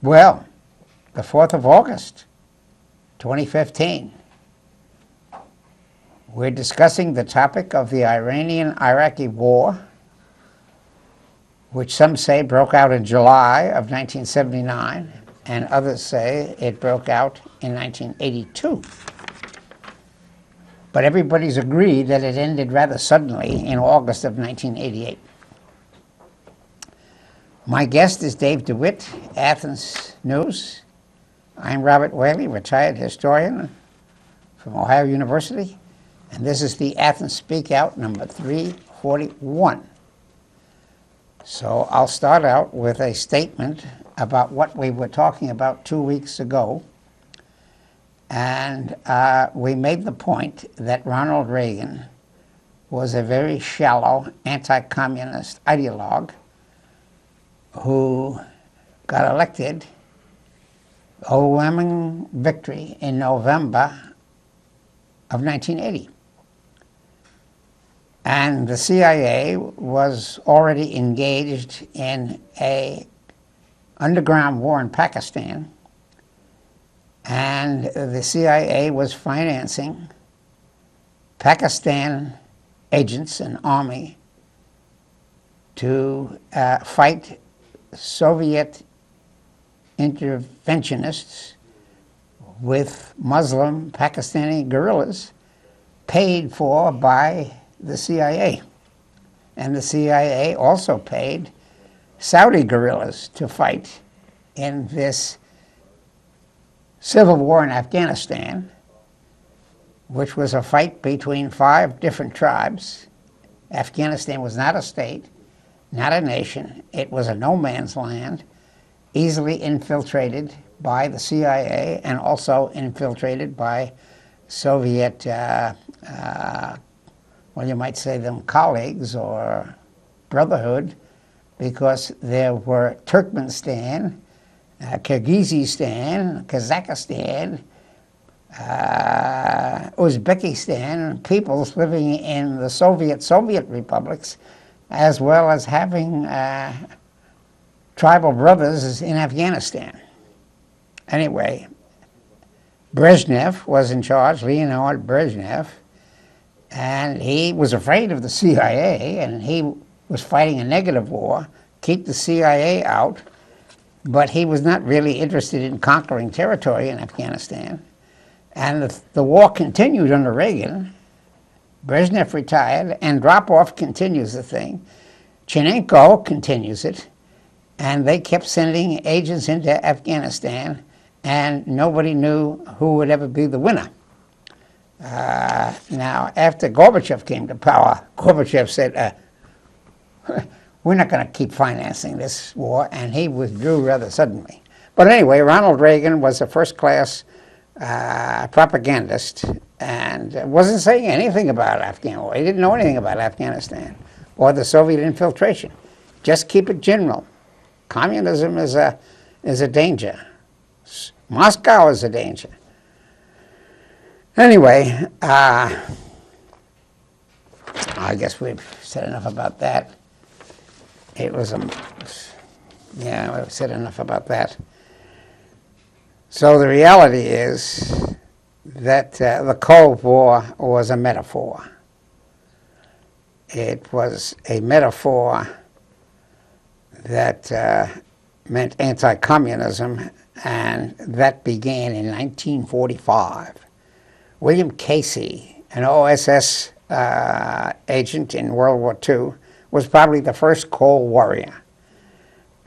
Well, the 4th of August, 2015, we're discussing the topic of the Iranian-Iraqi war, which some say broke out in July of 1979, and others say it broke out in 1982. But everybody's agreed that it ended rather suddenly in August of 1988. My guest is Dave DeWitt, Athens News. I'm Robert Whaley, retired historian from Ohio University, and this is the Athens Speakout number 341. So I'll start out with a statement about what we were talking about 2 weeks ago. And we made the point that Ronald Reagan was a very shallow anti-communist ideologue who got elected, overwhelming victory in November of 1980. And the CIA was already engaged in an underground war in Pakistan, and the CIA was financing Pakistan agents and army to fight Soviet interventionists with Muslim Pakistani guerrillas paid for by the CIA. And the CIA also paid Saudi guerrillas to fight in this civil war in Afghanistan, which was a fight between 5 different tribes. Afghanistan was not a state, not a nation. It was a no man's land, easily infiltrated by the CIA and also infiltrated by Soviet, you might say them colleagues or brotherhood, because there were Turkmenistan, Kyrgyzstan, Kazakhstan, Uzbekistan, peoples living in the Soviet republics, as well as having tribal brothers in Afghanistan. Anyway, Brezhnev was in charge, Leonid Brezhnev, and he was afraid of the CIA, and he was fighting a negative war, keep the CIA out, but he was not really interested in conquering territory in Afghanistan. And the war continued under Reagan. Brezhnev retired, and Andropov continues the thing. Chernenko continues it, and they kept sending agents into Afghanistan, and nobody knew who would ever be the winner. Now, after Gorbachev came to power, Gorbachev said, we're not going to keep financing this war, and he withdrew rather suddenly. But anyway, Ronald Reagan was a first-class propagandist and wasn't saying anything about Afghanistan. He didn't know anything about Afghanistan or the Soviet infiltration. Just keep it general. Communism is a danger. Moscow is a danger. Anyway, I guess we've said enough about that. It was we've said enough about that. So the reality is that the Cold War was a metaphor. It was a metaphor that meant anti-communism, and that began in 1945. William Casey, an OSS agent in World War II, was probably the first Cold Warrior.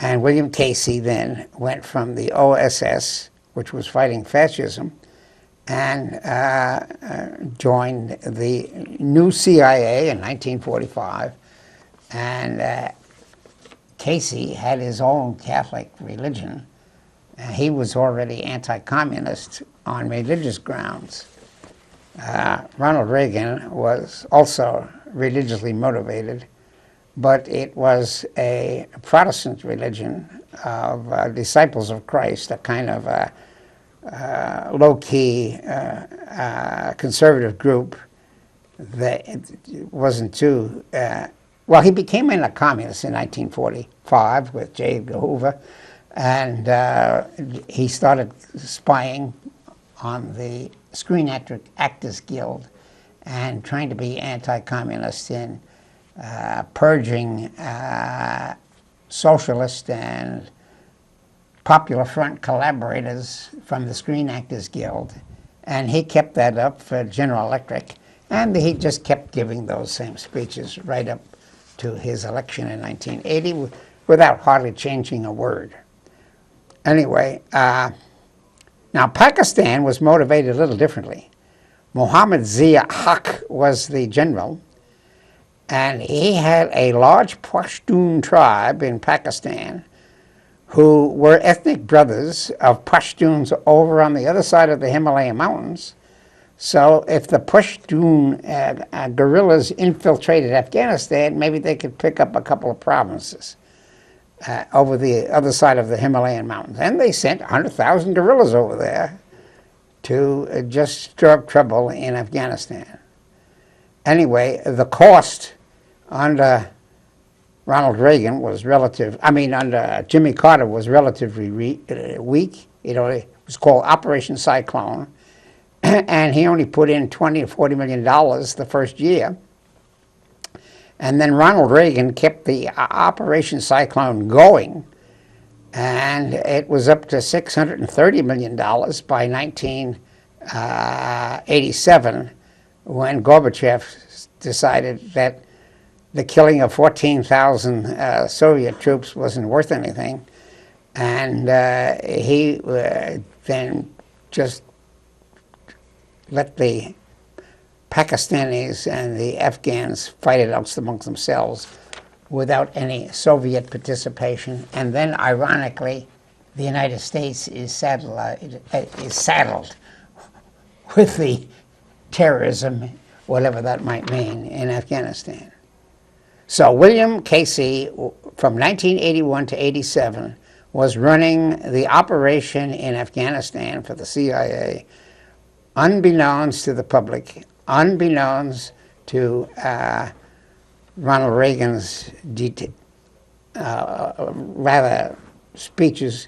And William Casey then went from the OSS, which was fighting fascism, and joined the new CIA in 1945. And Casey had his own Catholic religion. He was already anti-communist on religious grounds. Ronald Reagan was also religiously motivated, but it was a Protestant religion of disciples of Christ, a kind of low-key conservative group that wasn't too... well, he became a communist in 1945 with J. Edgar Hoover, And he started spying on the Screen Actors Guild and trying to be anti-communist in purging socialist and Popular Front collaborators from the Screen Actors Guild. And he kept that up for General Electric. And he just kept giving those same speeches right up to his election in 1980 without hardly changing a word. Anyway, now Pakistan was motivated a little differently. Muhammad Zia-Haq was the general, and he had a large Pashtun tribe in Pakistan who were ethnic brothers of Pashtuns over on the other side of the Himalayan mountains. So if the Pashtun guerrillas infiltrated Afghanistan, maybe they could pick up a couple of provinces over the other side of the Himalayan mountains. And they sent 100,000 guerrillas over there to just stir up trouble in Afghanistan. Anyway, the cost under Ronald Reagan was under Jimmy Carter was relatively weak. It was called Operation Cyclone, and he only put in $20 to $40 million the first year. And then Ronald Reagan kept the Operation Cyclone going, and it was up to $630 million by 1987, when Gorbachev decided that the killing of 14,000 Soviet troops wasn't worth anything. And he then just let the Pakistanis and the Afghans fight it out amongst themselves without any Soviet participation. And then, ironically, the United States is saddled with the terrorism, whatever that might mean, in Afghanistan. So William Casey, from 1981 to 87, was running the operation in Afghanistan for the CIA, unbeknownst to the public, unbeknownst to Ronald Reagan's rather speeches.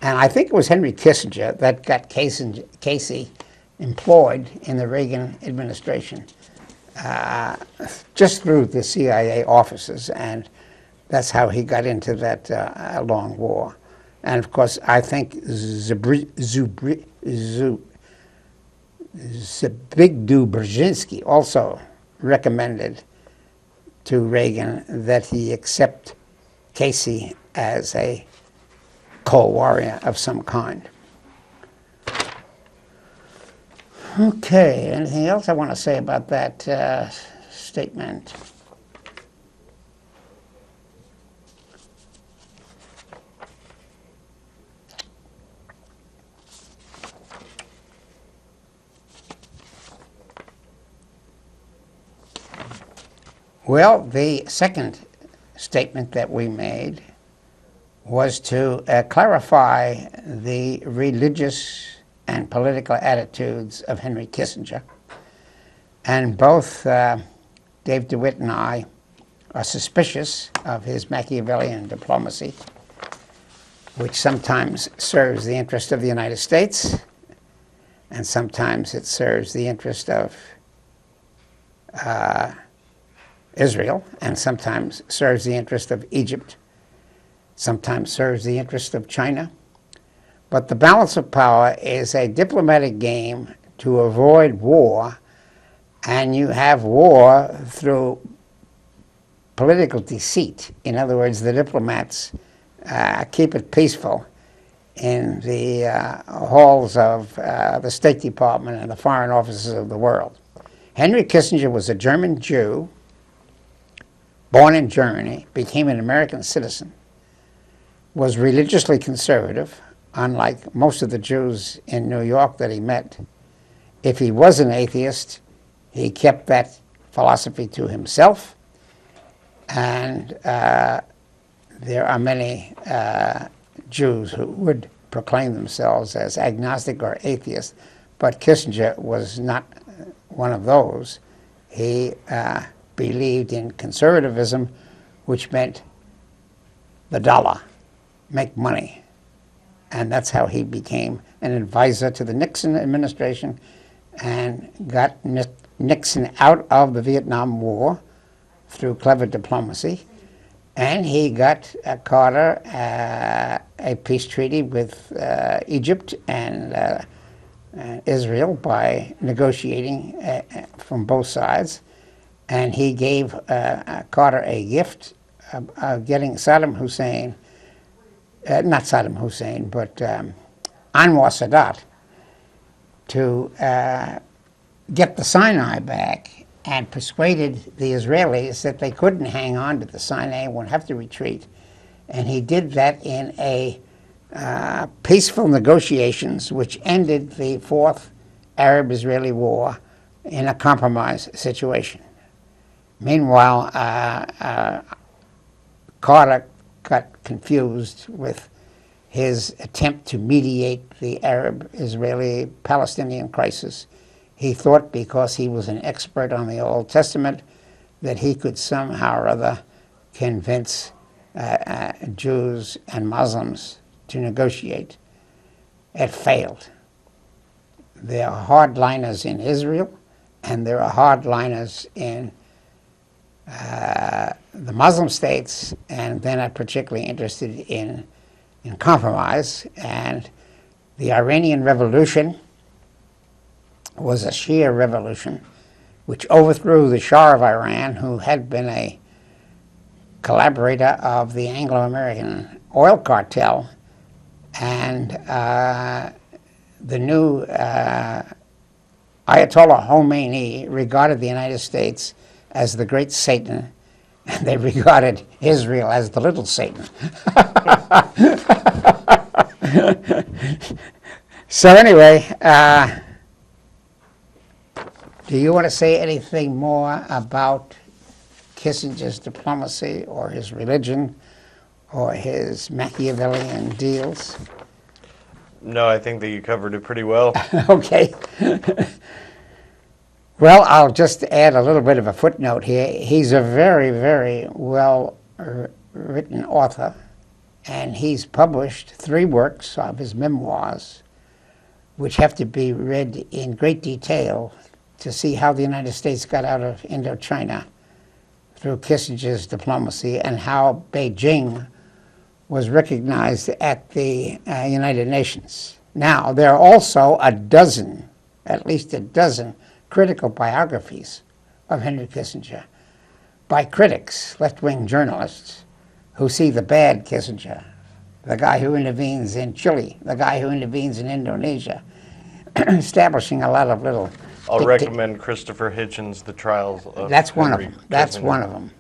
And I think it was Henry Kissinger that got Casey employed in the Reagan administration, just through the CIA offices, and that's how he got into that long war. And of course, I think Zbigniew Brzezinski also recommended to Reagan that he accept Casey as a co-warrior of some kind. Okay, anything else I want to say about that statement? Well, the second statement that we made was to clarify the religious and political attitudes of Henry Kissinger. And both Dave DeWitt and I are suspicious of his Machiavellian diplomacy, which sometimes serves the interest of the United States, and sometimes it serves the interest of Israel, and sometimes serves the interest of Egypt, sometimes serves the interest of China. But the balance of power is a diplomatic game to avoid war, and you have war through political deceit. In other words, the diplomats keep it peaceful in the halls of the State Department and the foreign offices of the world. Henry Kissinger was a German Jew, born in Germany, became an American citizen, was religiously conservative, unlike most of the Jews in New York that he met. If he was an atheist, he kept that philosophy to himself, and there are many Jews who would proclaim themselves as agnostic or atheist, but Kissinger was not one of those. He believed in conservatism, which meant the dollar, make money, And that's how he became an advisor to the Nixon administration and got Nixon out of the Vietnam War through clever diplomacy. And he got Carter a peace treaty with Egypt and Israel by negotiating from both sides. And he gave Carter a gift of getting Saddam Hussein, not Saddam Hussein, but Anwar Sadat, to get the Sinai back, and persuaded the Israelis that they couldn't hang on to the Sinai, would have to retreat. And he did that in a peaceful negotiations, which ended the Fourth Arab-Israeli War in a compromise situation. Meanwhile, Carter got confused with his attempt to mediate the Arab-Israeli-Palestinian crisis. He thought because he was an expert on the Old Testament that he could somehow or other convince Jews and Muslims to negotiate. It failed. There are hardliners in Israel, and there are hardliners in the Muslim states, and they're not particularly interested in compromise. And the Iranian Revolution was a Shia revolution which overthrew the Shah of Iran, who had been a collaborator of the Anglo-American oil cartel, and the new Ayatollah Khomeini regarded the United States as the great Satan, and they regarded Israel as the little Satan. So anyway, do you want to say anything more about Kissinger's diplomacy or his religion or his Machiavellian deals? No, I think that you covered it pretty well. Okay. Well, I'll just add a little bit of a footnote here. He's a very, very well-written author, and he's published 3 works of his memoirs, which have to be read in great detail to see how the United States got out of Indochina through Kissinger's diplomacy and how Beijing was recognized at the United Nations. Now, there are also at least a dozen, critical biographies of Henry Kissinger by critics, left-wing journalists, who see the bad Kissinger, the guy who intervenes in Chile, the guy who intervenes in Indonesia, establishing a lot of little... I'll recommend Christopher Hitchens' The Trials of That's one Henry of them. That's Kissinger. one of them.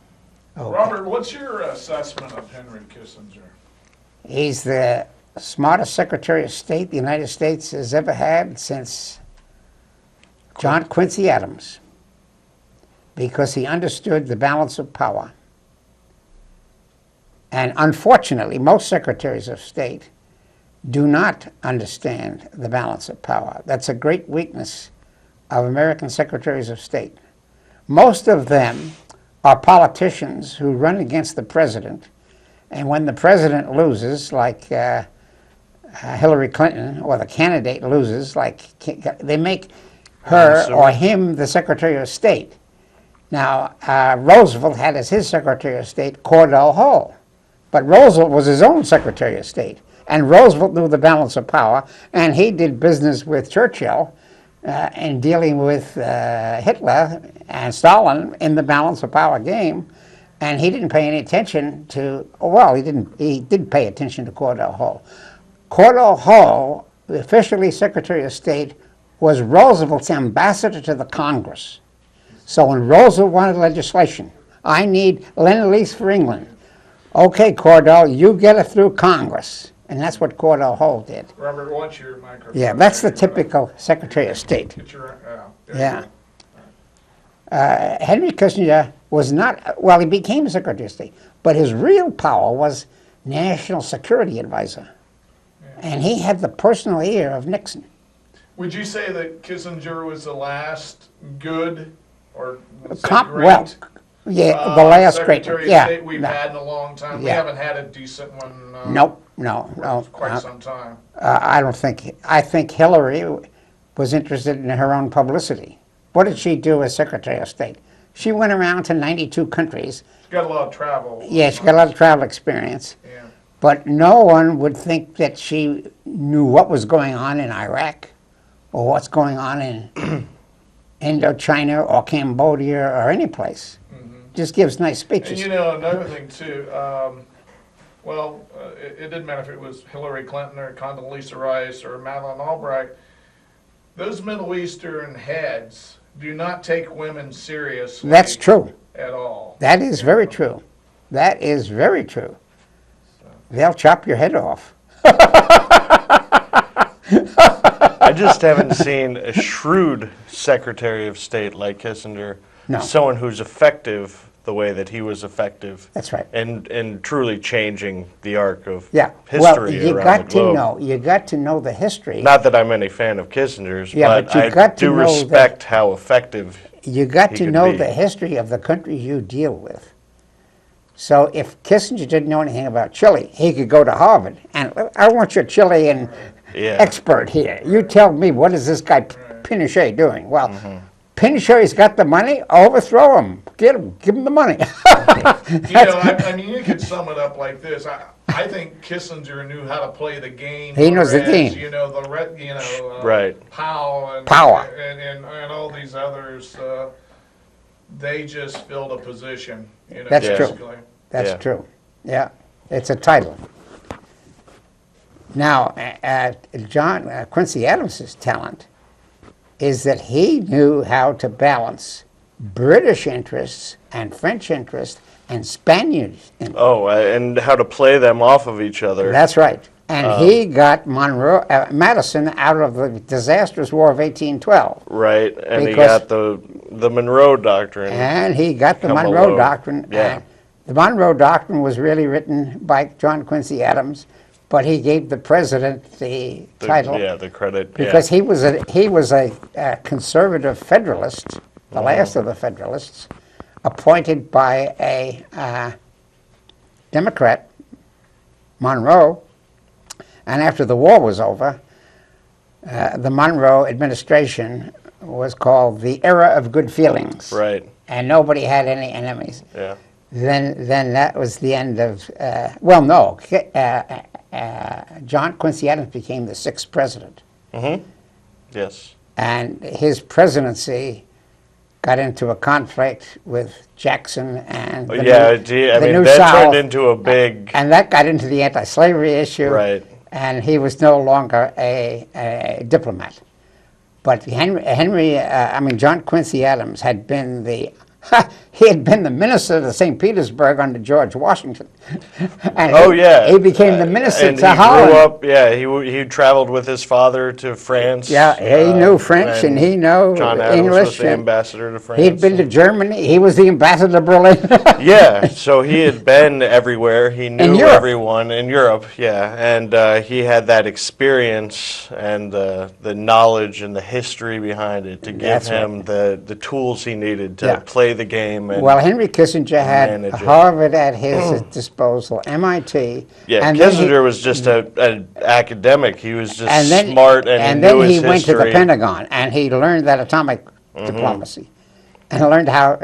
Okay. Robert, what's your assessment of Henry Kissinger? He's the smartest Secretary of State the United States has ever had since John Quincy Adams, because he understood the balance of power. And unfortunately, most Secretaries of State do not understand the balance of power. That's a great weakness of American Secretaries of State. Most of them are politicians who run against the president, and when the president loses, like Hillary Clinton, or the candidate loses, like they make her or him the Secretary of State. Now, Roosevelt had as his Secretary of State Cordell Hull, but Roosevelt was his own Secretary of State, and Roosevelt knew the balance of power, and he did business with Churchill in dealing with Hitler and Stalin in the balance of power game, and he didn't pay any attention to, well, he did pay attention to Cordell Hull. Cordell Hull, officially Secretary of State, was Roosevelt's ambassador to the Congress. So when Roosevelt wanted legislation, I need Lend-Lease for England. Okay, Cordell, you get it through Congress. And that's what Cordell Hull did. Robert, watch your microphone. Yeah, that's the typical Secretary of State. Get your, Yeah. Henry Kissinger was not, well, he became Secretary of State, but his real power was National Security Advisor. And he had the personal ear of Nixon. Would you say that Kissinger was the last good, or let's say Well, great Yeah, the last great, Secretary of yeah. State we've no, had in a long time. We Yeah. haven't had a decent one. Nope, no, For no. quite some time. I don't think, I think Hillary was interested in her own publicity. What did she do as Secretary of State? She went around to 92 countries. She's got a lot of travel. Yeah, she got a lot of travel experience. Yeah. But no one would think that she knew what was going on in Iraq or what's going on in Indochina or Cambodia or any place. Just gives nice speeches. And you know, another thing too, it didn't matter if it was Hillary Clinton or Condoleezza Rice or Madeleine Albright. Those Middle Eastern heads do not take women seriously. That's true. At all. That is very true. That is very true. They'll chop your head off. I just haven't seen a shrewd Secretary of State like Kissinger. No. Someone who's effective the way that he was effective. That's right. And truly changing the arc of Yeah. history Well, you around got the to globe. know. You got to know the history. Not that I'm any fan of Kissinger's, Yeah, but you I got to do know respect how effective. You got he to could know be. the history of the countries you deal with. So if Kissinger didn't know anything about Chile, he could go to Harvard. And I want your Chilean Yeah. expert here. You tell me, what is this guy Pinochet doing? Well, Pinochet's got the money. Overthrow him. Get him. Give him the money. You know, I mean, you could sum it up like this. I think Kissinger knew how to play the game. He knows the whereas, game. You know, Right. Powell and Power. And all these others, they just filled a position. You know, That's true. basically. That's Yeah. true. Yeah, it's a title. Now, John Quincy Adams's talent is that he knew how to balance British interests and French interests and Spanish interests. Oh, and how to play them off of each other. That's right. And he got Madison out of the disastrous War of 1812. Right, and he Because- got the Monroe Doctrine. And he got the Come Monroe alone. Doctrine. Yeah. And the Monroe Doctrine was really written by John Quincy Adams, but he gave the president the title the credit. because he was a conservative Federalist, the last of the Federalists, appointed by a Democrat, Monroe. And after the war was over, the Monroe administration was called the era of good feelings. Right, And nobody had any enemies. yeah. Then that was the end of, John Quincy Adams became the sixth president. Yes. And his presidency got into a conflict with Jackson and the New that South, turned into a big, and that got into the anti-slavery issue. right. And he was no longer a diplomat. But John Quincy Adams had been the minister to St. Petersburg under George Washington. And he became the minister and to he Holland. grew up, he traveled with his father to France. Yeah, he knew French and he knew John Adams English. was the and ambassador to France. he'd been to Germany. He was the ambassador to Berlin. Yeah, so he had been everywhere. He knew Europe. everyone in Europe, yeah. And he had that experience and the knowledge and the history behind it to give That's right. him the tools he needed to Yeah. play the game. And Well, Henry Kissinger had manage it. Harvard at his disposal, MIT. yeah, and then Kissinger was just an academic. He was just and then, smart and he then knew his he went to the history. Pentagon and he learned that atomic diplomacy, and learned how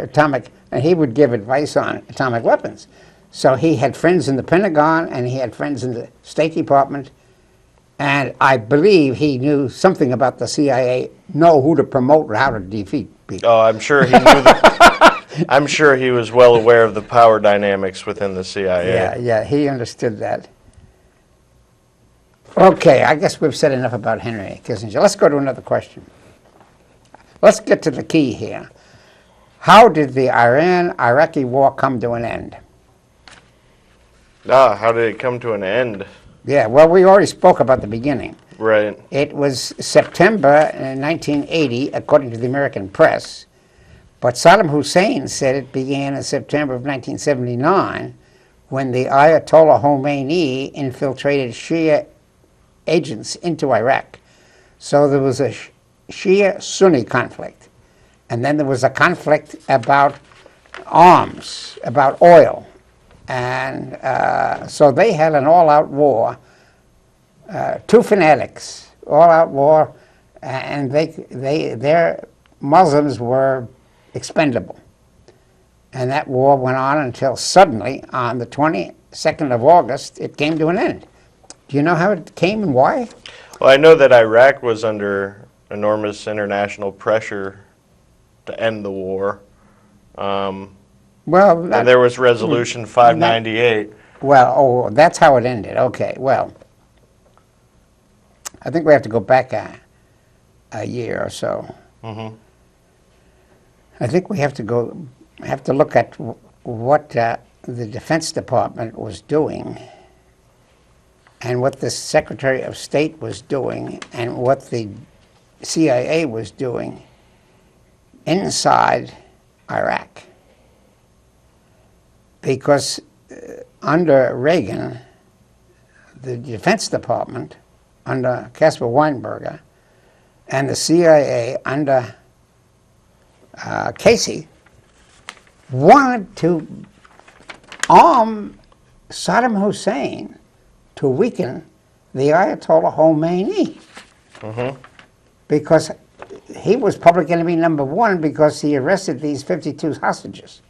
and he would give advice on atomic weapons. So he had friends in the Pentagon and he had friends in the State Department, and I believe he knew something about the CIA, know who to promote and how to defeat people. Oh, I'm sure he knew I'm sure he was well aware of the power dynamics within the CIA. Yeah, he understood that. Okay, I guess we've said enough about Henry Kissinger. Let's go to another question. Let's get to the key here. How did the Iran-Iraqi war come to an end? How did it come to an end? Yeah, well, we already spoke about the beginning. Right. It was September 1980, according to the American press, but Saddam Hussein said it began in September of 1979 when the Ayatollah Khomeini infiltrated Shia agents into Iraq. So there was a Shia-Sunni conflict. And then there was a conflict about arms, about oil. And so they had an all-out war, two fanatics, all-out war, and their Muslims were expendable. And that war went on until suddenly, on the 22nd of August, it came to an end. Do you know how it came and why? Well, I know that Iraq was under enormous international pressure to end the war. Well, And there was Resolution 598. well, that's how it ended. Okay, well, I think we have to go back a year or so. Mm-hmm. I think we have to look at what the Defense Department was doing, and what the Secretary of State was doing, and what the CIA was doing inside Iraq. Because under Reagan, the Defense Department, under Caspar Weinberger, and the CIA under Casey, wanted to arm Saddam Hussein to weaken the Ayatollah Khomeini. Mm-hmm. Because he was public enemy number one because he arrested these 52 hostages.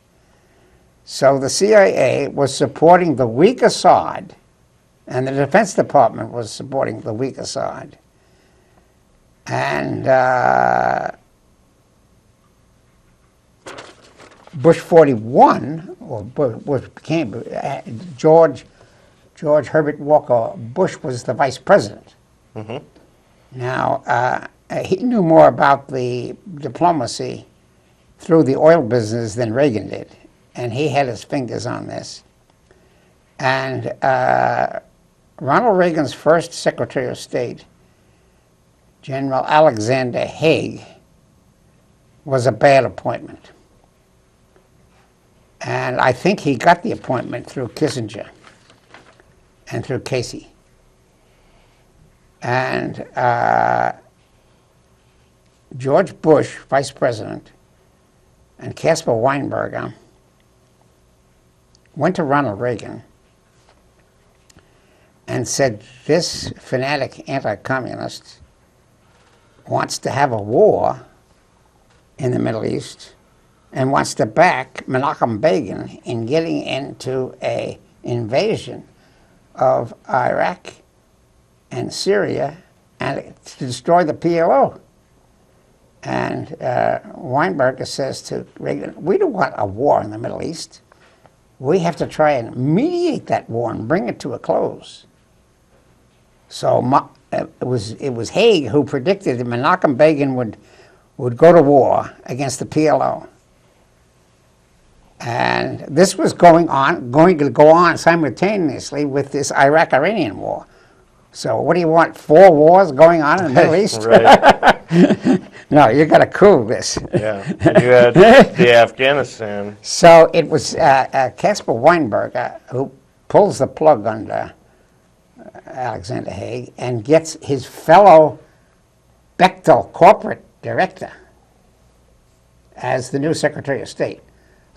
So the CIA was supporting the weak Assad, and the Defense Department was supporting the weak Assad. And Bush 41, or Bush became George Herbert Walker Bush was the vice president. Mm-hmm. Now, he knew more about the diplomacy through the oil business than Reagan did, and he had his fingers on this. And Ronald Reagan's first Secretary of State, General Alexander Haig, was a bad appointment. And I think he got the appointment through Kissinger and through Casey. And George Bush, vice president, and Caspar Weinberger went to Ronald Reagan and said, this fanatic anti-communist wants to have a war in the Middle East and wants to back Menachem Begin in getting into an invasion of Iraq and Syria and to destroy the PLO. And Weinberger says to Reagan, we don't want a war in the Middle East. We have to try and mediate that war and bring it to a close. So it was Haig who predicted that Menachem Begin would go to war against the PLO. And this was going to go on simultaneously with this Iraq-Iranian war. So what do you want, 4 wars going on in the Middle East? Right. No, you got to cool this. Yeah. And you had the Afghanistan. So it was Caspar Weinberger who pulls the plug under Alexander Haig and gets his fellow Bechtel corporate director as the new Secretary of State.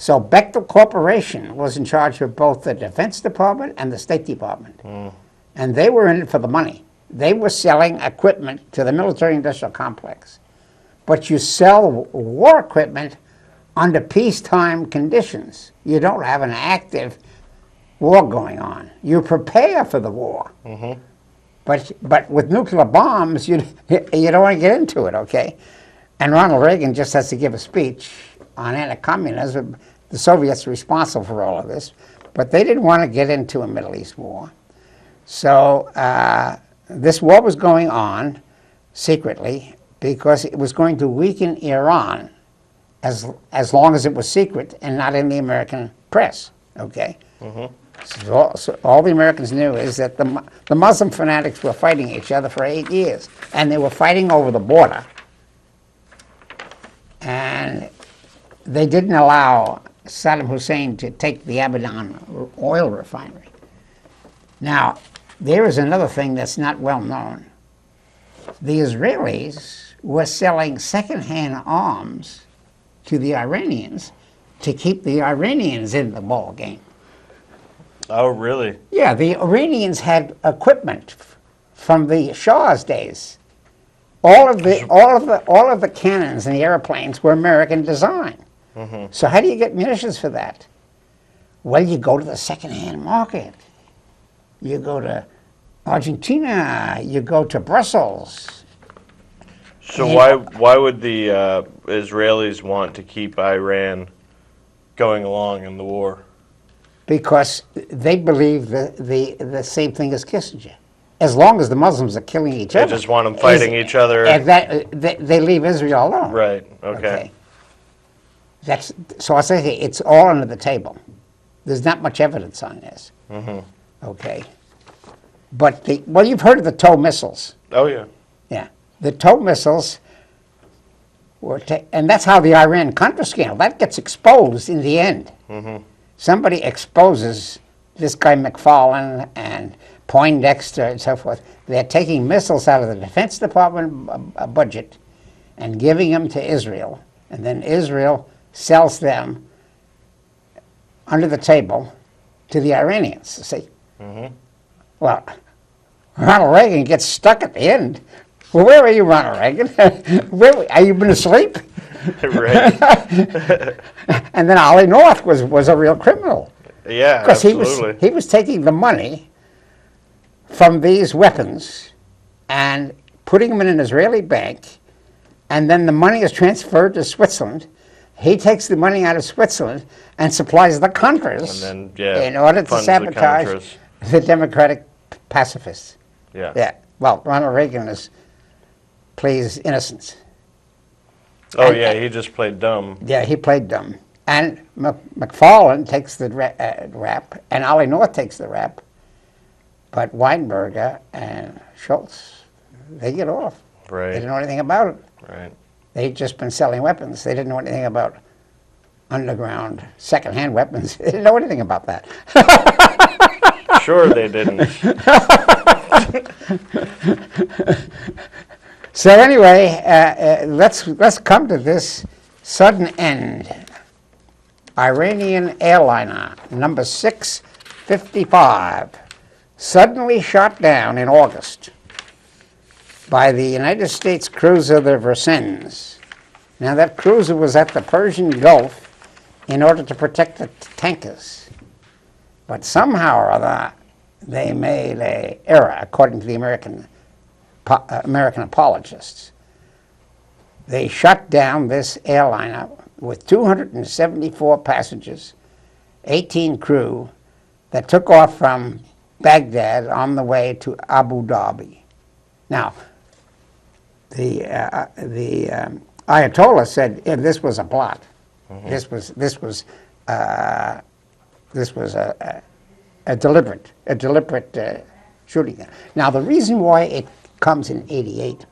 So Bechtel Corporation was in charge of both the Defense Department and the State Department. Mm. And they were in it for the money. They were selling equipment to the military-industrial complex. But you sell war equipment under peacetime conditions. You don't have an active war going on. You prepare for the war. Mm-hmm. But with nuclear bombs, you don't want to get into it, okay? And Ronald Reagan just has to give a speech on anti-communism. The Soviets are responsible for all of this, but they didn't want to get into a Middle East war. So this war was going on secretly because it was going to weaken Iran as long as it was secret and not in the American press, okay? Mm-hmm. So all the Americans knew is that the Muslim fanatics were fighting each other for 8 years, and they were fighting over the border. And they didn't allow Saddam Hussein to take the Abadan oil refinery. Now, there is another thing that's not well known. The Israelis were selling secondhand arms to the Iranians to keep the Iranians in the ball game. Oh, really? Yeah, the Iranians had equipment from the Shah's days. All of the cannons and the airplanes were American design. So how do you get munitions for that? Well, you go to the second-hand market. You go to Argentina. You go to Brussels. So And- why would the Israelis want to keep Iran going along in the war? Because they believe the same thing as Kissinger. As long as the Muslims are killing each They other. just want them fighting each other. And they leave Israel alone. Right. Okay. So I say it's all under the table. There's not much evidence on this. Okay. But you've heard of the TOW missiles. Oh yeah. Yeah. The TOW missiles were, and that's how the Iran-Contra scandal, that gets exposed in the end. Somebody exposes this guy McFarlane and Poindexter and so forth. They're taking missiles out of the Defense Department budget and giving them to Israel. And then Israel sells them under the table to the Iranians. See? Well, Ronald Reagan gets stuck at the end. Well, where are you, Ronald Reagan? Are you been asleep? Right. And then Ollie North was a real criminal. Yeah. Because Absolutely. he was taking the money from these weapons and putting them in an Israeli bank, and then the money is transferred to Switzerland. He takes the money out of Switzerland and supplies the Contras And then, in order to funds the sabotage Contras. the Democratic pacifists. Yeah. Yeah. Well, Ronald Reagan plays innocence. Oh And- yeah, he just played dumb. Yeah, he played dumb. And McFarlane takes the rap, and Ollie North takes the rap. But Weinberger and Schultz, they get off. They Right. didn't know anything about it. Right. They'd just been selling weapons. They didn't know anything about underground second-hand weapons. They didn't know anything about that. Sure they didn't. So anyway, let's come to this sudden end. Iranian airliner number 655 suddenly shot down in August by the United States cruiser the Versennes. Now that cruiser was at the Persian Gulf in order to protect the tankers. But somehow or other, they made an error, according to the American apologists. They shut down this airliner with 274 passengers, 18 crew, that took off from Baghdad on the way to Abu Dhabi. Now, the Ayatollah said this was a plot. This was a deliberate shooting. Now, the reason why it comes in '88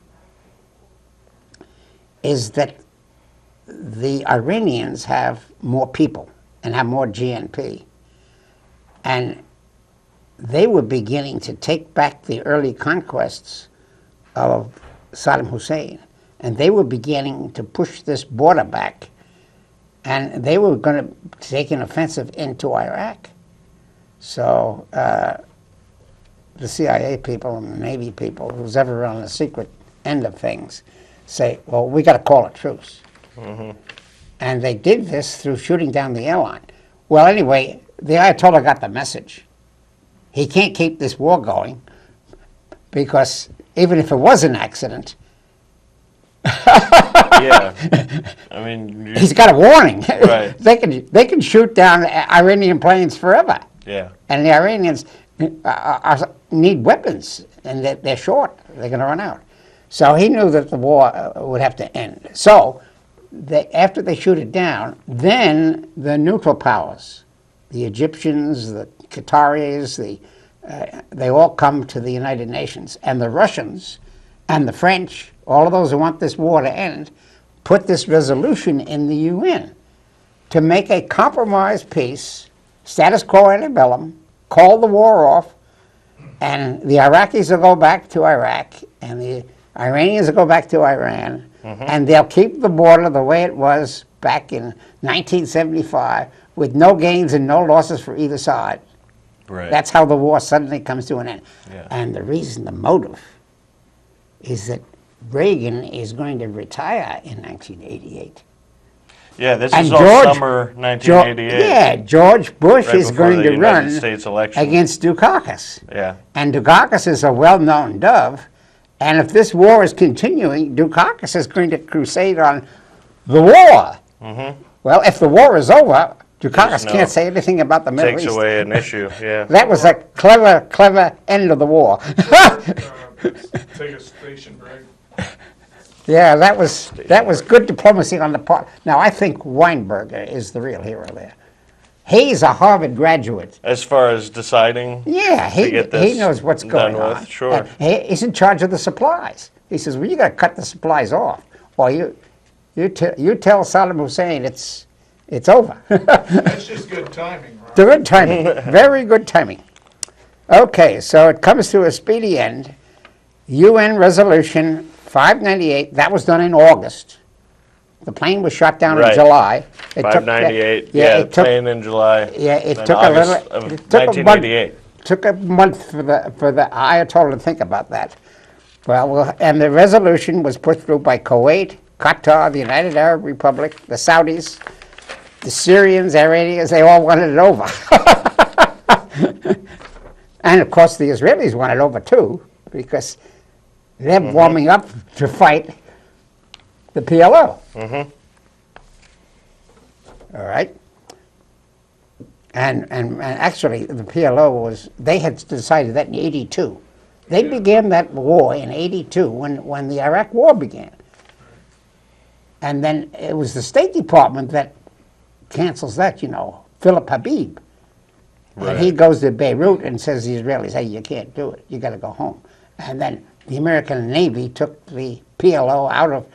is that the Iranians have more people and have more GNP. And they were beginning to take back the early conquests of Saddam Hussein. And they were beginning to push this border back. And they were going to take an offensive into Iraq. So the CIA people and the Navy people, who's ever on the secret end of things, say, well, we got to call a truce. And they did this through shooting down the airline. Well, anyway, the Ayatollah got the message. He can't keep this war going because even if it was an accident, Yeah. I mean, he's got a warning. Right. They can shoot down Iranian planes forever. yeah. And the Iranians need weapons, and they're short. They're going to run out. So he knew that the war would have to end. So after they shoot it down, then the neutral powers, the Egyptians, the Qataris, they all come to the United Nations. And the Russians and the French, all of those who want this war to end, put this resolution in the UN to make a compromise peace, status quo ante bellum, call the war off, and the Iraqis will go back to Iraq, and the Iranians will go back to Iran, and they'll keep the border the way it was back in 1975 with no gains and no losses for either side. Right. That's how the war suddenly comes to an end. Yeah. And the reason, the motive, is that Reagan is going to retire in 1988. Yeah, this And is all George- summer 1988. Yeah, George Bush Right is before going the to United run States election. against Dukakis. Yeah. And Dukakis is a well-known dove. And if this war is continuing, Dukakis is going to crusade on the war. Mm-hmm. Well, if the war is over, Dukakis no- can't say anything about the Middle Takes East. away an issue. Yeah. That was a clever end of the war. Take a station break. Yeah, that was good diplomacy on the part. Now, I think Weinberger is the real hero there. He's a Harvard graduate. As far as deciding. Yeah, To get this he knows what's done going with, on. sure. And he's in charge of the supplies. He says, well, you got to cut the supplies off, or you tell Saddam Hussein it's over. That's just good timing, right? Good timing, very good timing. Okay, so it comes to a speedy end. UN Resolution 598, that was done in August. The plane was shot down in Right. July. It took- 598. Yeah, it took, plane in July. yeah, it in took a August little. of It took 1988. took a month for the Ayatollah to think about that. Well, and the resolution was put through by Kuwait, Qatar, the United Arab Republic, the Saudis, the Syrians, Iranians. They all wanted it over. And of course, the Israelis want it over too, because they're warming up to fight the PLO. All right. And actually, the PLO they had decided that in '82. They began that war in '82 when the Iraq War began. And then it was the State Department that cancels that, Philip Habib. And he goes to Beirut and says to the Israelis, hey, you can't do it. You got to go home. And then the American Navy took the PLO out of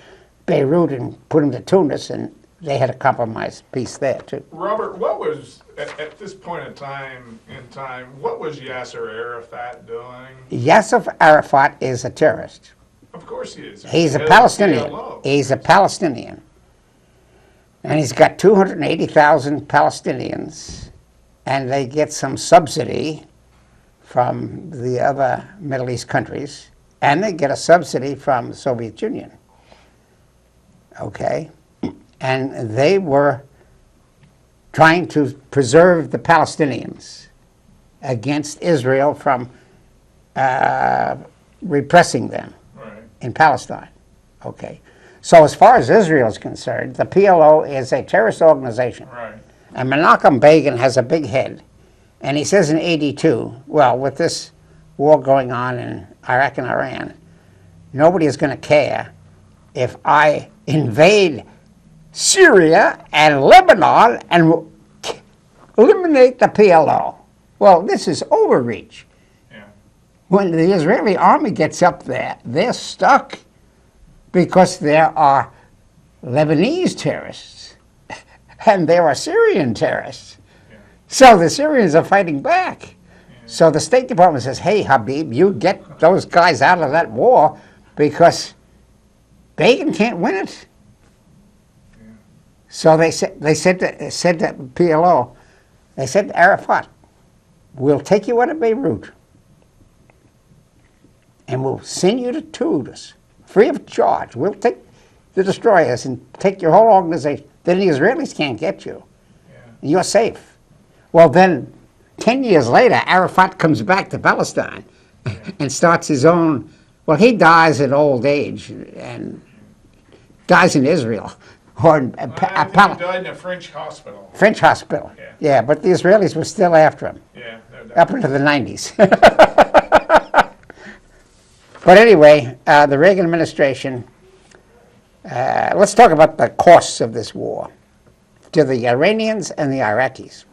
Beirut and put them to Tunis, and they had a compromise peace there, too. Robert, what was, at this point in time, what was Yasser Arafat doing? Yasser Arafat is a terrorist. Of course he is. He's a Head of Palestinian. PLO. He's a Palestinian. And he's got 280,000 Palestinians, and they get some subsidy from the other Middle East countries, and they get a subsidy from the Soviet Union. Okay? And they were trying to preserve the Palestinians against Israel from repressing them Right. in Palestine. Okay. So as far as Israel is concerned, the PLO is a terrorist organization. Right. And Menachem Begin has a big head. And he says in '82, well, with this war going on in Iraq and Iran, nobody is going to care if I invade Syria and Lebanon and eliminate the PLO. Well, this is overreach. Yeah. When the Israeli army gets up there, they're stuck because there are Lebanese terrorists and there are Syrian terrorists. Yeah. So the Syrians are fighting back. So the State Department says, hey, Habib, you get those guys out of that war because Begin can't win it. So they said to PLO, they said to Arafat, we'll take you out of Beirut and we'll send you to Tunis, free of charge. We'll take the destroyers and take your whole organization. Then the Israelis can't get you. Yeah. You're safe. Well, then, 10 years later, Arafat comes back to Palestine and starts his own. Well, he dies at old age and dies in Israel or in I think he died in a French hospital. French hospital. Yeah. But the Israelis were still after him Yeah. No doubt. up into the 90s. But anyway, the Reagan administration, let's talk about the costs of this war to the Iranians and the Iraqis.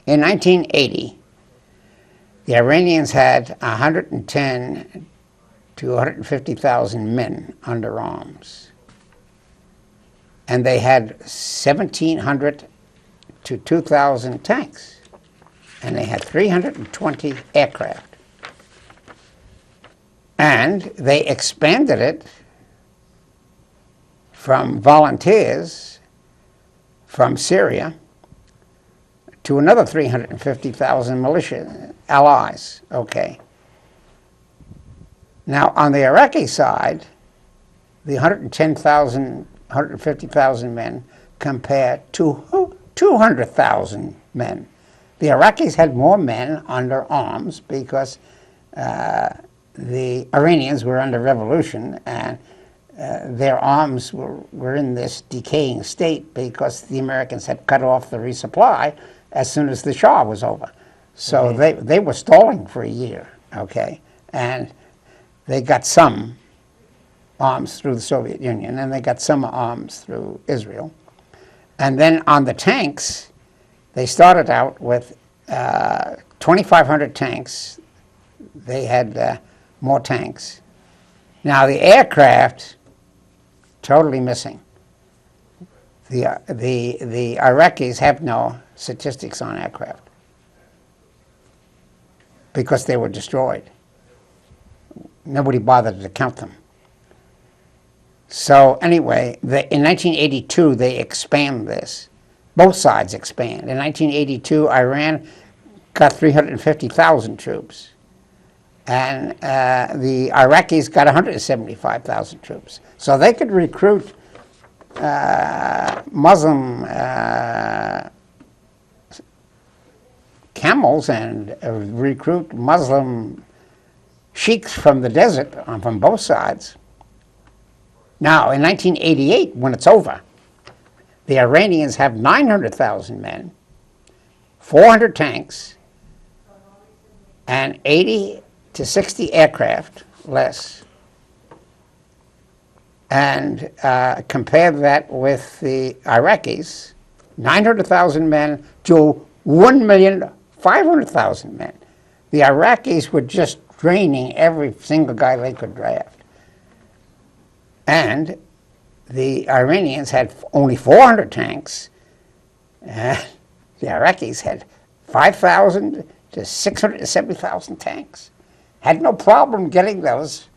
In 1980, the Iranians had 110 to 150,000 men under arms. And they had 1,700 to 2,000 tanks. And they had 320 aircraft. And they expanded it from volunteers from Syria to another 350,000 militia allies. Okay. Now, on the Iraqi side, the 110,000, 150,000 men compare to 200,000 men. The Iraqis had more men under arms because the Iranians were under revolution, and their arms were in this decaying state because the Americans had cut off the resupply as soon as the Shah was over. So they were stalling for a year, okay? And they got some arms through the Soviet Union, and they got some arms through Israel. And then on the tanks, they started out with 2,500 tanks. They had more tanks. Now the aircraft, totally missing. The Iraqis have no statistics on aircraft because they were destroyed. Nobody bothered to count them. So anyway, in 1982, they expand this. Both sides expand. In 1982, Iran got 350,000 troops. And the Iraqis got 175,000 troops. So they could recruit Muslim camels and recruit Muslim sheiks from the desert from both sides. Now, in 1988, when it's over, the Iranians have 900,000 men, 400 tanks, and 80 to 60 aircraft less. And compare that with the Iraqis, 900,000 men to 1,500,000 men. The Iraqis were just draining every single guy they could draft. And the Iranians had only 400 tanks. The Iraqis had 5,000 to 670,000 tanks. Had no problem getting those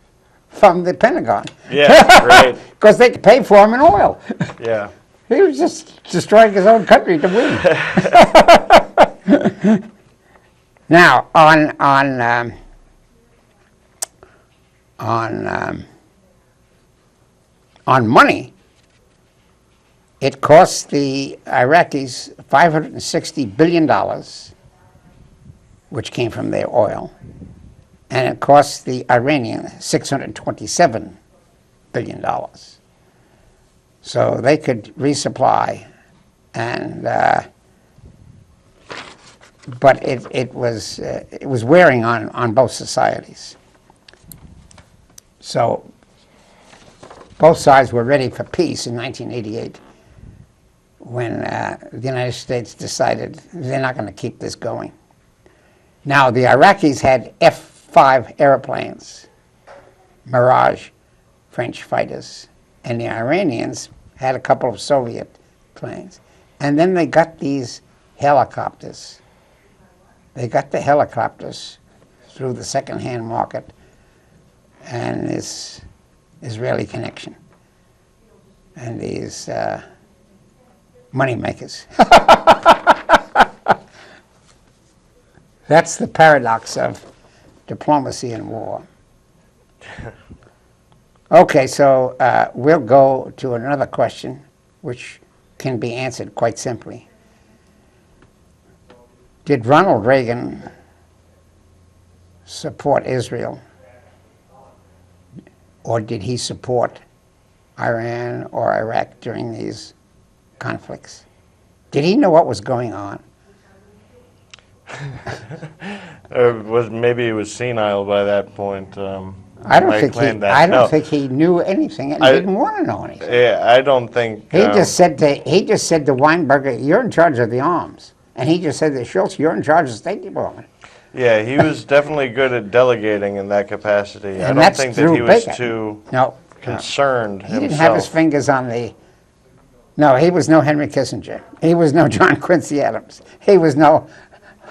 from the Pentagon. Yeah, right. Because they could pay for them in oil. Yeah. He was just destroying his own country to win. Now, on money, it cost the Iraqis $560 billion, which came from their oil, and it cost the Iranians $627 billion. So they could resupply, and but it was wearing on both societies. So both sides were ready for peace in 1988 when the United States decided they're not going to keep this going. Now, the Iraqis had F-5 airplanes, Mirage French fighters, and the Iranians had a couple of Soviet planes. And then they got these helicopters. They got the helicopters through the second-hand market and this Israeli connection and these money makers. That's the paradox of diplomacy and war. Okay, so we'll go to another question, which can be answered quite simply. Did Ronald Reagan support Israel, or did he support Iran or Iraq during these conflicts? Did he know what was going on? Maybe he was senile by that point. I don't think he knew anything and didn't want to know anything. Yeah, I don't think He just said to Weinberger, "You're in charge of the arms," and he just said to Schultz, "You're in charge of the State Department." Yeah, he was definitely good at delegating in that capacity. I And don't that's think that through he was Bacon. too No, concerned he himself. didn't have his fingers on the. No, he was no Henry Kissinger. He was no John Quincy Adams. He was no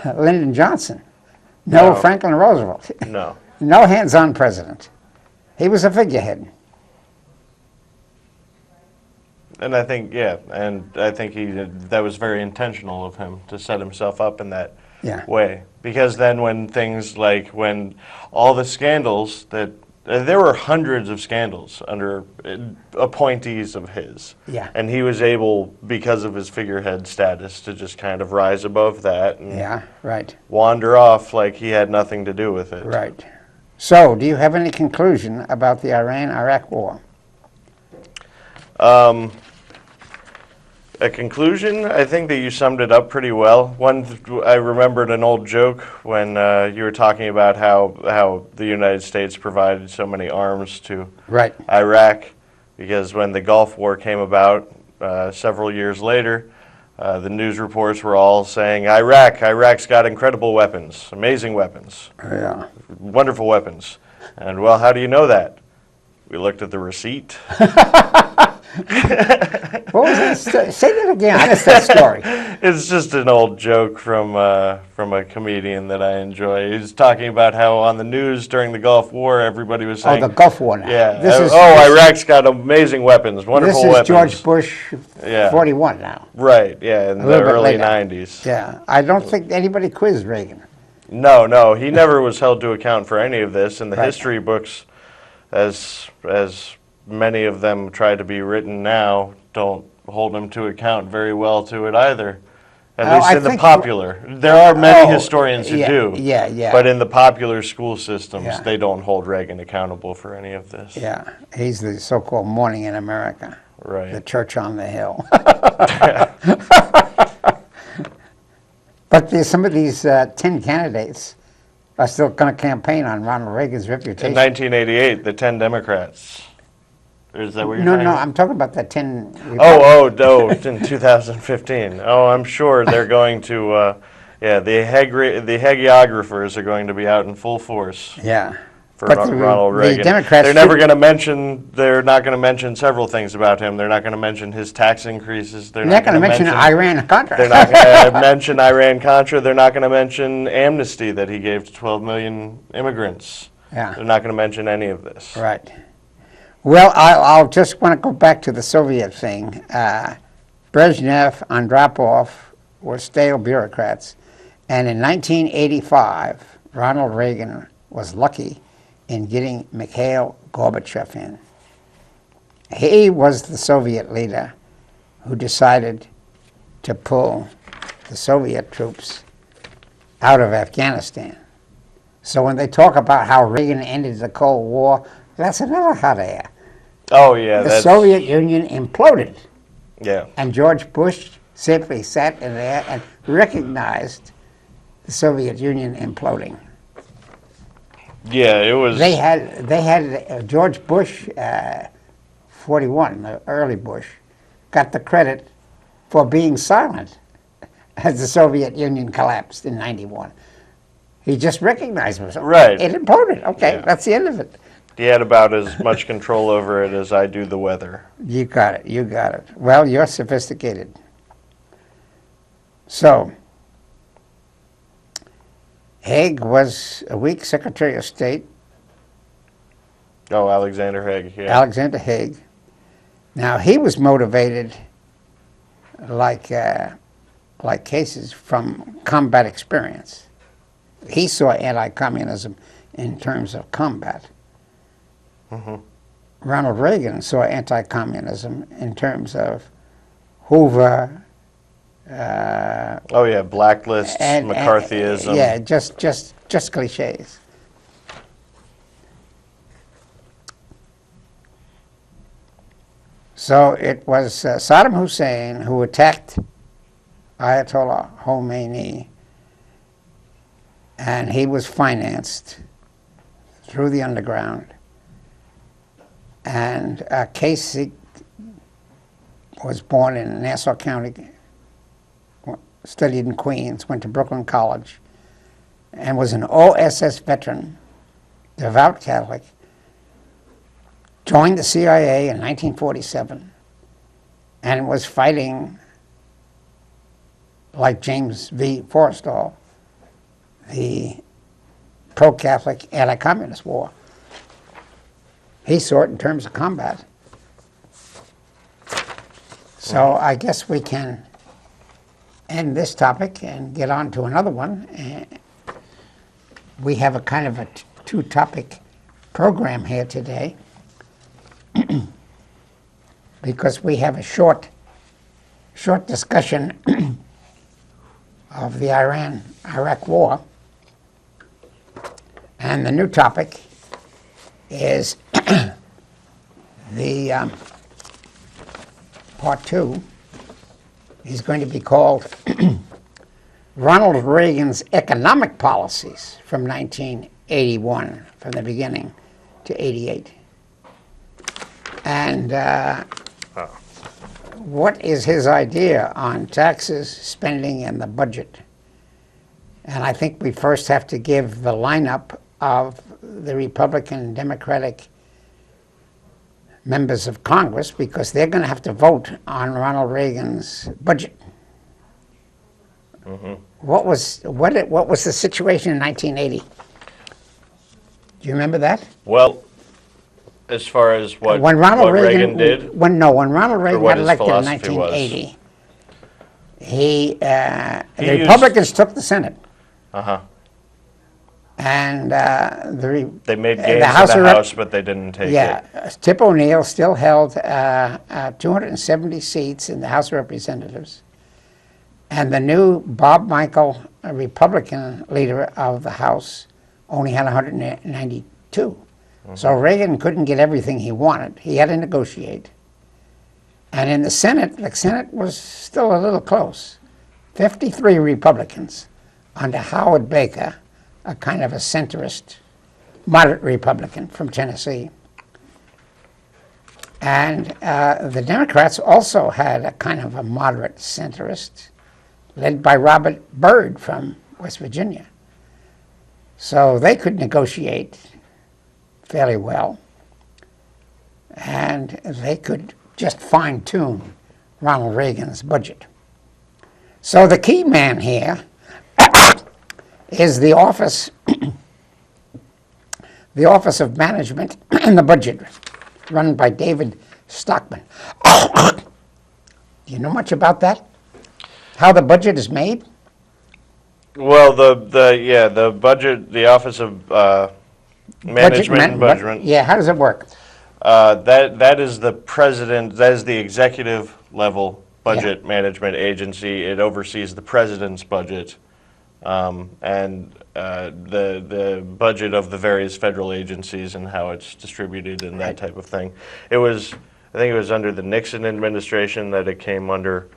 Lyndon Johnson. No Franklin Roosevelt. No. No hands-on president. He was a figurehead. And I think, yeah, and I think that was very intentional of him to set himself up in that Yeah. way. Because then when all the scandals that, there were hundreds of scandals under appointees of his. Yeah. And he was able, because of his figurehead status, to just kind of rise above that and Yeah, right, wander off like he had nothing to do with it. right. So, do you have any conclusion about the Iran-Iraq war? A conclusion, I think that you summed it up pretty well. I remembered an old joke when you were talking about how the United States provided so many arms to Right. Iraq, because when the Gulf War came about several years later, the news reports were all saying, Iraq's got incredible weapons, amazing weapons, Yeah. wonderful weapons. And well, how do you know that? We looked at the receipt. What was that? Say that again. I missed that story. It's just an old joke from a comedian that I enjoy. He's talking about how on the news during the Gulf War, everybody was Oh, saying, the Gulf War now. yeah, This Iraq's got amazing weapons, wonderful This is weapons. George Bush, Yeah. 41 now. Right, yeah, in the little bit early later. 90s. Yeah. I don't think anybody quizzed Reagan. No, he never was held to account for any of this, and the Right. history books, as many of them try to be written now, don't hold him to account very well to it either. At Oh, least I in the think- popular. There are many Oh, historians who yeah, do. yeah. But in the popular school systems, Yeah. they don't hold Reagan accountable for any of this. Yeah. He's the so-called morning in America. Right. The church on the hill. But some of these 10 candidates are still going to campaign on Ronald Reagan's In reputation. 1988, the 10 Democrats. Is that what you're No, talking no, about? I'm talking about the 10. Oh, in 2015. Oh, I'm sure they're going to, the hagiographers are going to be out in full force Yeah. for But the Ronald Reagan. Democrats They're not going to mention several things about him. They're not going to mention his tax increases. They're not going to mention Iran-Contra. They're not going to mention Iran-Contra. They're not going to mention amnesty that he gave to 12 million immigrants. Yeah. They're not going to mention any of this. Right. Well, I'll just want to go back to the Soviet thing. Brezhnev, Andropov were stale bureaucrats. And in 1985, Ronald Reagan was lucky in getting Mikhail Gorbachev in. He was the Soviet leader who decided to pull the Soviet troops out of Afghanistan. So when they talk about how Reagan ended the Cold War, that's another hot air. Oh, yeah. The Soviet Union imploded, Yeah. and George Bush simply sat in there and recognized the Soviet Union imploding. Yeah, it was. They had George Bush, 41, the early Bush, got the credit for being silent as the Soviet Union collapsed in 91. He just recognized it. Right. It imploded. Okay, Yeah. that's the end of it. He had about as much control over it as I do the weather. You got it. You got it. Well, you're sophisticated. So, Haig was a weak Secretary of State, Oh, Alexander Haig. Yeah. Alexander Haig. Now, he was motivated, like cases, from combat experience. He saw anti-communism in terms of combat. Mm-hmm. Ronald Reagan saw anti-communism in terms of Hoover, Oh yeah, blacklists, McCarthyism. yeah, just cliches. So it was Saddam Hussein who attacked Ayatollah Khomeini, and he was financed through the underground. And Casey was born in Nassau County, studied in Queens, went to Brooklyn College, and was an OSS veteran, devout Catholic, joined the CIA in 1947, and was fighting, like James V. Forrestal, the pro-Catholic anti-communist war. He saw it in terms of combat. So I guess we can end this topic and get on to another one. We have a kind of a two-topic program here today because we have a short discussion of the Iran-Iraq war. And the new topic is the part two is going to be called Ronald Reagan's Economic Policies from 1981, from the beginning to 88. And what is his idea on taxes, spending, and the budget? And I think we first have to give the lineup of the Republican and Democratic members of Congress, because they're going to have to vote on Ronald Reagan's budget. Mm-hmm. What was the situation in 1980? Do you remember that? Well, as far as what Reagan did? When Ronald Reagan got elected in was. 1980, the Republicans took the Senate. Uh-huh. And they made gains in the House, but they didn't take it. Yeah, Tip O'Neill still held 270 seats in the House of Representatives. And the new Bob Michael, a Republican leader of the House, only had 192. Mm-hmm. So Reagan couldn't get everything he wanted. He had to negotiate. And in the Senate was still a little close. 53 Republicans under Howard Baker, a kind of a centrist, moderate Republican from Tennessee. And the Democrats also had a kind of a moderate centrist, led by Robert Byrd from West Virginia. So they could negotiate fairly well, and they could just fine-tune Ronald Reagan's budget. So the key man here is the Office of Management and the Budget, run by David Stockman. Do you know much about that? How the budget is made? Well, the budget, the Office of Management and Budget. Yeah, how does it work? That is the president. That is the executive level budget management agency. It oversees the president's budget. And the budget of the various federal agencies and how it's distributed and that type of thing. I think it was under the Nixon administration that it came under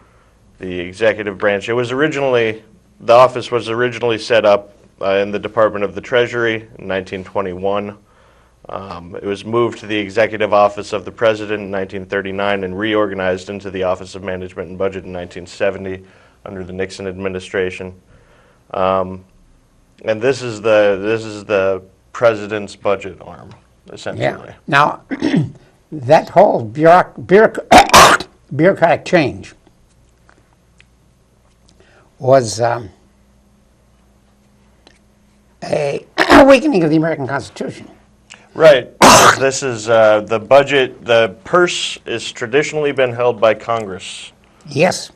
the executive branch. The office was originally set up in the Department of the Treasury in 1921. It was moved to the Executive Office of the President in 1939 and reorganized into the Office of Management and Budget in 1970 under the Nixon administration. And this is the president's budget arm, essentially. Yeah. Now, that whole bureaucratic change was a weakening of the American Constitution. Right. This is the budget. The purse has traditionally been held by Congress. Yes.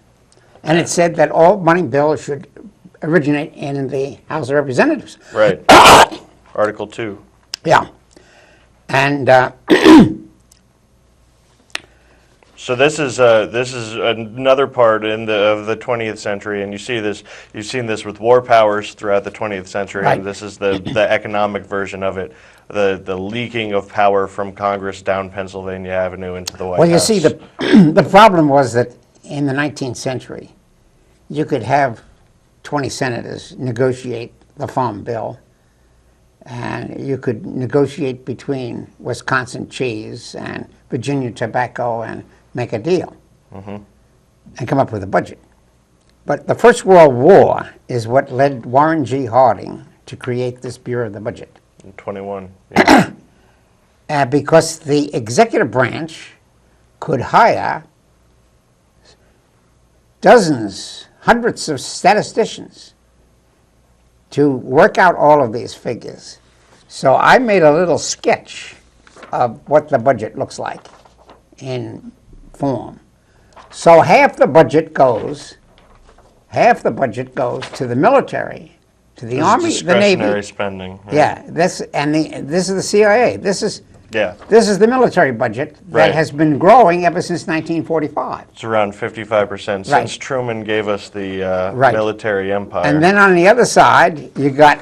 And it said that all money bills should originate in the House of Representatives. Right. Article 2. Yeah. And so this is another part of the 20th century, and you've seen this with war powers throughout the 20th century, right. And this is the economic version of it, the leaking of power from Congress down Pennsylvania Avenue into the White House. Well, you see, the problem was that in the 19th century, you could have 20 senators negotiate the Farm Bill, and you could negotiate between Wisconsin cheese and Virginia tobacco and make a deal and come up with a budget. But the First World War is what led Warren G. Harding to create this Bureau of the Budget. In 21, yeah. Because the executive branch could hire dozens, hundreds of statisticians to work out all of these figures. So I made a little sketch of what the budget looks like in form. So half the budget goes to the military, to the This is Army, the discretionary Navy. spending. right? Yeah, this is the CIA. This is Yeah. the military budget that Right. has been growing ever since 1945. It's around 55% Right. since Truman gave us the Right. military empire. And then on the other side, you got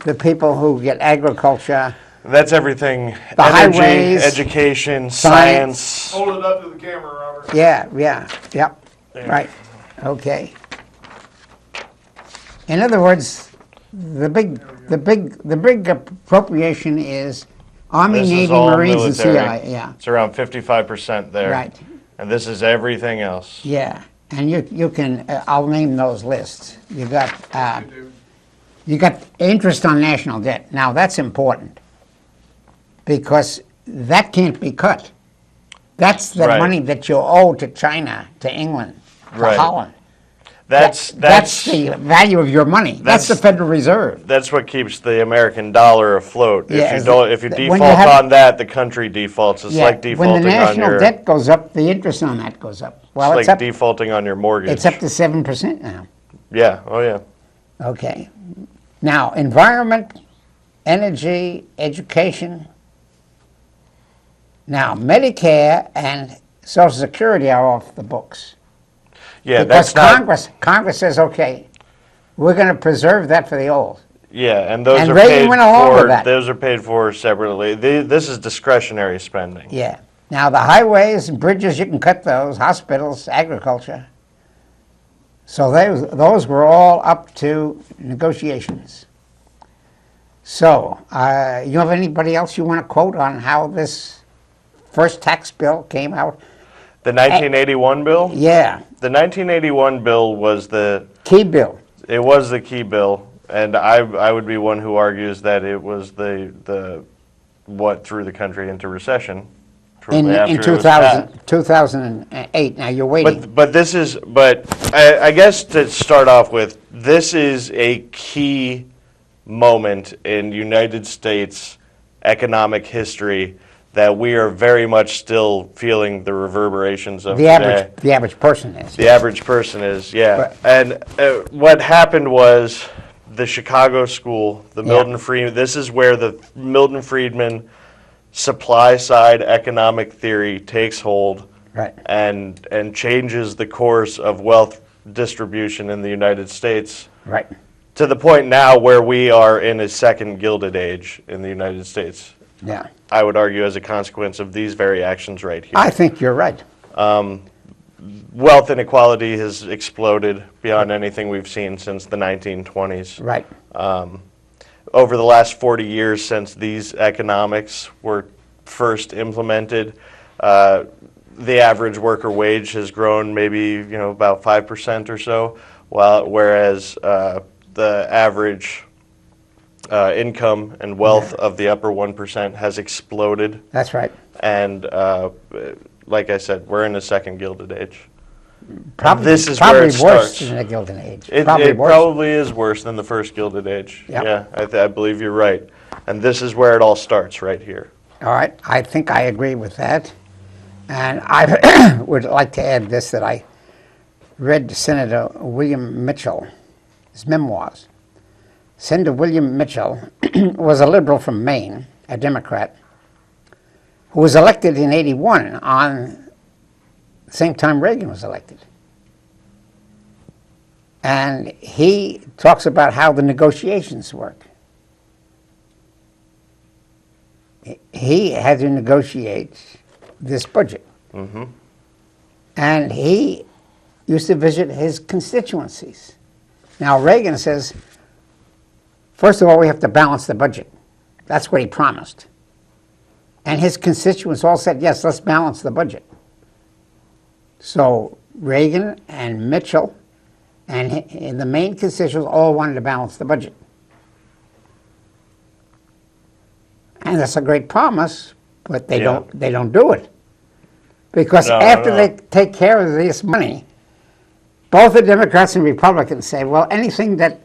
the people who get agriculture, That's everything: The energy, highways, education, science. science. Hold it up to the camera, Robert. Yep, right, okay. In other words, the big appropriation is Army, This is Navy, all Marines, and military. CIA. Yeah, It's around 55% there. right. And this is everything else. Yeah, and you can I'll name those lists. You got interest on national debt. Now that's important because that can't be cut. That's the Right. money that you owe to China, to England, to Right. Holland. That's That's the value of your money. That's the Federal Reserve. That's what keeps the American dollar afloat. Yeah, If you when default you have- on that, the country defaults. It's like when defaulting the on national your debt goes up, the interest on that goes up. Well, it's it's like up. defaulting on your mortgage. It's up to 7% now. Yeah. Oh yeah. Okay. Now, environment, energy, education. Now, Medicare and Social Security are off the books. Yeah. Because That's not. Congress says, okay, we're going to preserve that for the old. Yeah, and those And are Reagan paid went along for. with that. Those are paid for separately. This is discretionary spending. Yeah. Now, the highways and bridges, you can cut those, hospitals, agriculture. So those were all up to negotiations. So, you have anybody else you want to quote on how this first tax bill came out? The 1981 bill. Yeah, The 1981 bill was the. key bill. It was the key bill, and I would be one who argues that it was the what threw the country into recession. In shortly after it was 2000, 2008. Now, you're waiting. But I guess to start off with, this is a key moment in United States economic history that we are very much still feeling the reverberations of the today. average person is. The average person is, yeah. Right. And what happened was the Chicago school, the Yeah. Milton Friedman, this is where the Milton Friedman supply side economic theory takes hold Right. and changes the course of wealth distribution in the United States Right. to the point now where we are in a second Gilded Age in the United States. Yeah. I would argue as a consequence of these very actions right here. I think you're right. Wealth inequality has exploded beyond anything we've seen since the 1920s. Right. Over the last 40 years since these economics were first implemented, the average worker wage has grown maybe about 5% or so, whereas the average income and wealth of the upper 1% has exploded. That's right. And like I said, we're in the second Gilded Age. Probably, this is probably where it worse starts. than the Gilded Age. It probably worse. probably is worse than the first Gilded Age. Yep. Yeah, I believe you're right. And this is where it all starts, right here. All right. I think I agree with that. And I would like to add this, that I read Senator William Mitchell, his memoirs. Senator William Mitchell was a liberal from Maine, a Democrat, who was elected in '81 on the same time Reagan was elected. And he talks about how the negotiations work. He had to negotiate this budget. Mm-hmm. And he used to visit his constituencies. Now, Reagan says, first of all, we have to balance the budget. That's what he promised. And his constituents all said, yes, let's balance the budget. So Reagan and Mitchell and the main constituents all wanted to balance the budget. And that's a great promise, but they don't do it. Because after they take care of this money, both the Democrats and Republicans say, well, anything that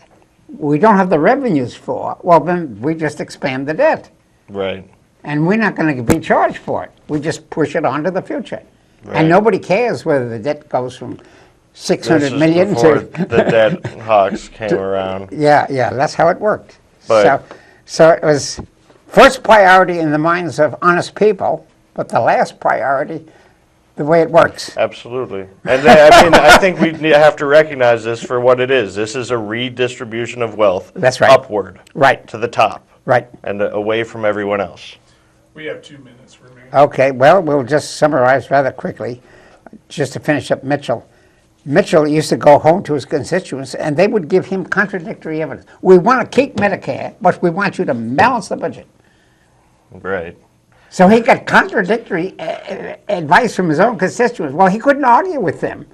we don't have the revenues for, well, then we just expand the debt. Right. And we're not going to be charged for it. We just push it on to the future. Right. And nobody cares whether the debt goes from This 600 is million before to... the debt hawks came around. Yeah, that's how it worked. But- So it was first priority in the minds of honest people, but the last priority, the way it works. Absolutely. And I mean, I think we have to recognize this for what it is. This is a redistribution of wealth. That's right. Upward. Right. To the top. Right. And away from everyone else. We have 2 minutes remaining. Okay, well, we'll just summarize rather quickly, just to finish up Mitchell. Mitchell used to go home to his constituents, and they would give him contradictory evidence. We want to keep Medicare, but we want you to balance the budget. Right. So he got contradictory advice from his own constituents. Well, he couldn't argue with them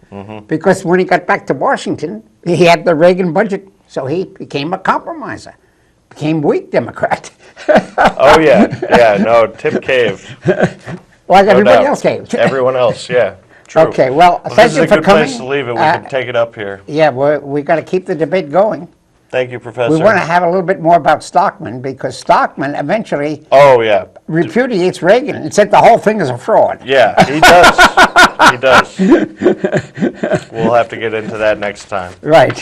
because when he got back to Washington, he had the Reagan budget, so he became a compromiser, became weak Democrat, Oh, yeah. No, Tip caved. like No everybody doubt. else caved. Everyone else, yeah. True. Okay, well, This thank is you a for good coming. place to leave it. We can take it up here. Yeah, we got to keep the debate going. Thank you, Professor. We want to have a little bit more about Stockman because Stockman eventually Oh, yeah. repudiates Reagan and said the whole thing is a fraud. Yeah, he does. He does. We'll have to get into that next time. Right.